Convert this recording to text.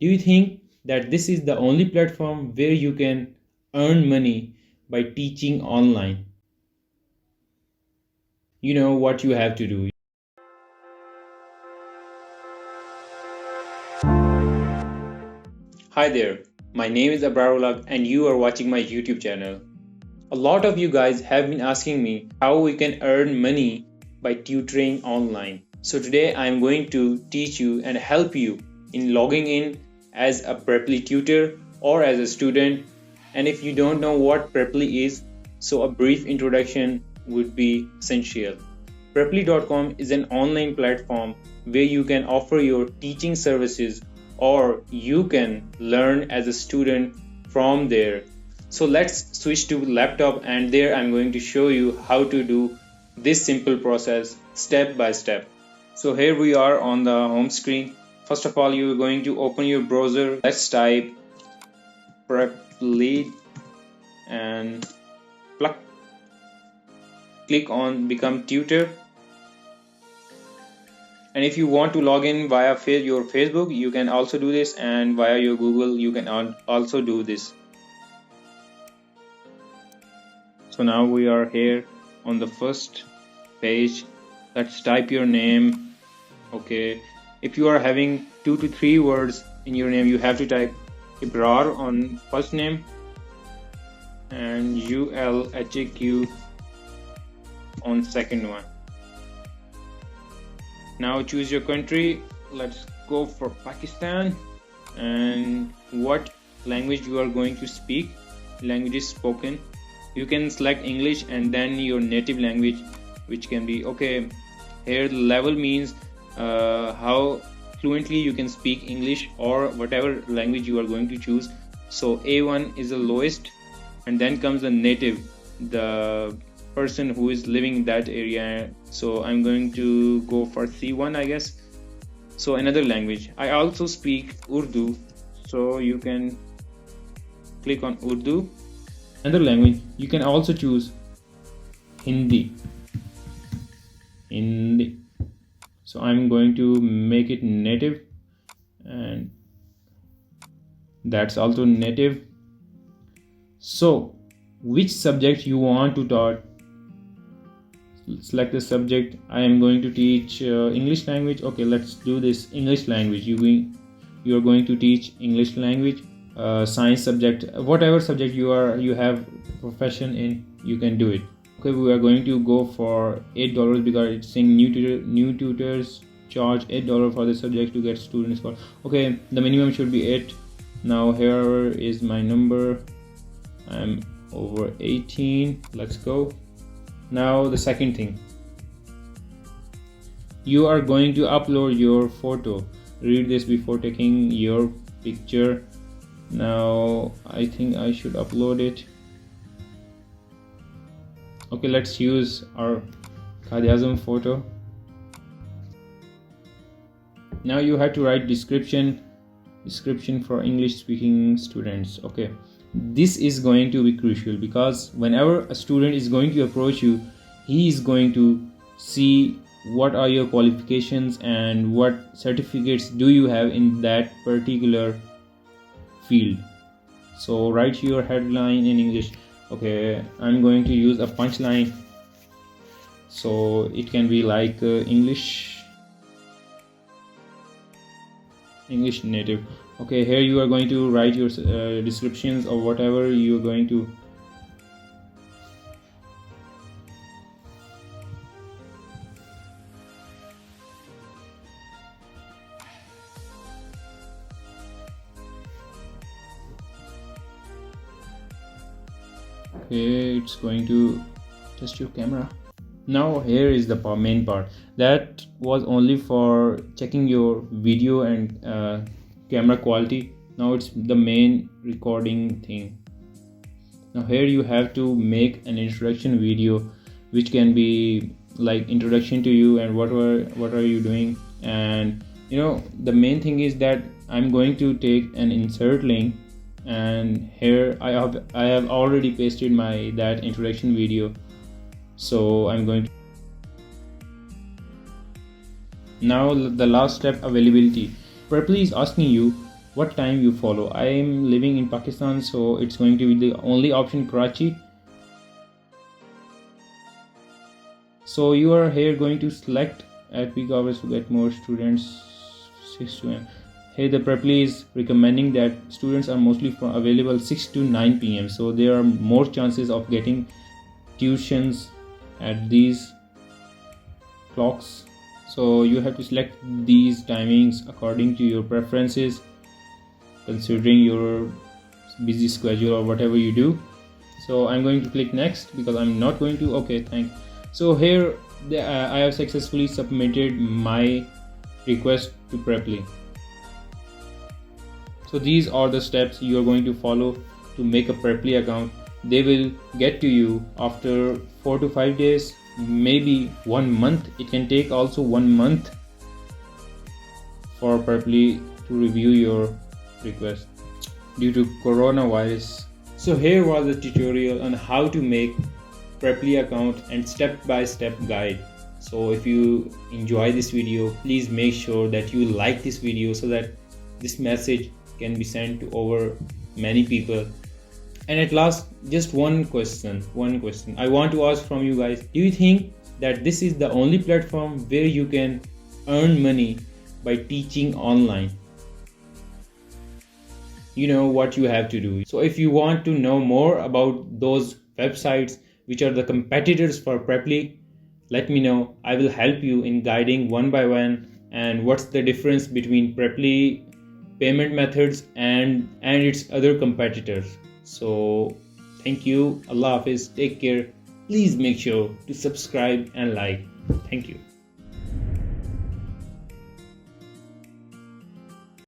Do you think that this is the only platform where you can earn money by teaching online? You know what you have to do. Hi there, my name is Abrarullah and you are watching my YouTube channel. A lot of you guys have been asking me how we can earn money by tutoring online. So today I am going to teach you and help you in logging in as a PREPLY tutor or as a student. And if you don't know what PREPLY is, so a brief introduction would be essential. PREPLY.com is an online platform where you can offer your teaching services or you can learn as a student from there. So let's switch to laptop, and there I'm going to show you how to do this simple process step by step. So here we are on the home screen. First of all, you're going to open your browser. Let's type PREPLY and click on become tutor. And if you want to log in via your Facebook, you can also do this, and via your Google you can also do this. So now we are here on the first page. Let's type your name. Okay, if you are having 2 to 3 words in your name, you have to type Ibrar on first name and ULHAQ on second one. Now choose your country. Let's go for Pakistan, and what language you are going to speak. Language is spoken. You can select English and then your native language, which can be okay. Here the level means how fluently you can speak English or whatever language you are going to choose. So A1 is the lowest, and then comes the native, the person who is living in that area. So I'm going to go for C1, I guess. So another language, I also speak Urdu, so you can click on Urdu. Another language, you can also choose Hindi. So I'm going to make it native, and that's also native. So which subject you want to taught? Select the subject. I am going to teach English language. Okay, let's do this English language. You are going to teach English language, science subject, whatever subject you have profession in, you can do it. Okay, we are going to go for $8 because it's saying new tutors charge $8 for the subject to get students for. Okay, the minimum should be 8. Now here is my number. I'm over 18. Let's go. Now the second thing, you are going to upload your photo. Read this before taking your picture. Now I think I should upload it. Okay, let's use our Qadi photo. Now you have to write description for English speaking students. Okay, this is going to be crucial because whenever a student is going to approach you, he is going to see what are your qualifications and what certificates do you have in that particular field. So write your headline in English. Okay, I'm going to use a punchline, so it can be like English native. Okay, here you are going to write your descriptions of whatever you are going to. Okay, it's going to test your camera. Now here is the main part. That was only for checking your video and camera quality. Now it's the main recording thing. Now here you have to make an introduction video, which can be like introduction to you and what are you doing. And the main thing is that I'm going to take an insert link, and here I have already pasted that introduction video. So I'm going to now the last step, availability. PREPLY is asking you what time you follow. I am living in Pakistan, so it's going to be the only option Karachi. So you are here going to select at peak hours to get more students 6 to 9. Here the PREPLY is recommending that students are mostly available 6 to 9 p.m. So there are more chances of getting tuitions at these clocks. So you have to select these timings according to your preferences, considering your busy schedule or whatever you do. So I'm going to click next because I'm not going to. Okay, thanks. So here I have successfully submitted my request to PREPLY. So these are the steps you are going to follow to make a PREPLY account. They will get to you after 4 to 5 days, maybe 1 month. It can take also 1 month for PREPLY to review your request due to coronavirus. So here was a tutorial on how to make PREPLY account and step-by-step guide. So if you enjoy this video, please make sure that you like this video so that this message can be sent to over many people. And at last, just one question I want to ask from you guys. Do you think that this is the only platform where you can earn money by teaching online? You know what you have to do. So if you want to know more about those websites which are the competitors for PREPLY, let me know. I will help you in guiding one by one and what's the difference between PREPLY payment methods and its other competitors. So thank you. Allah Hafiz. Take care. Please make sure to subscribe and like. Thank you.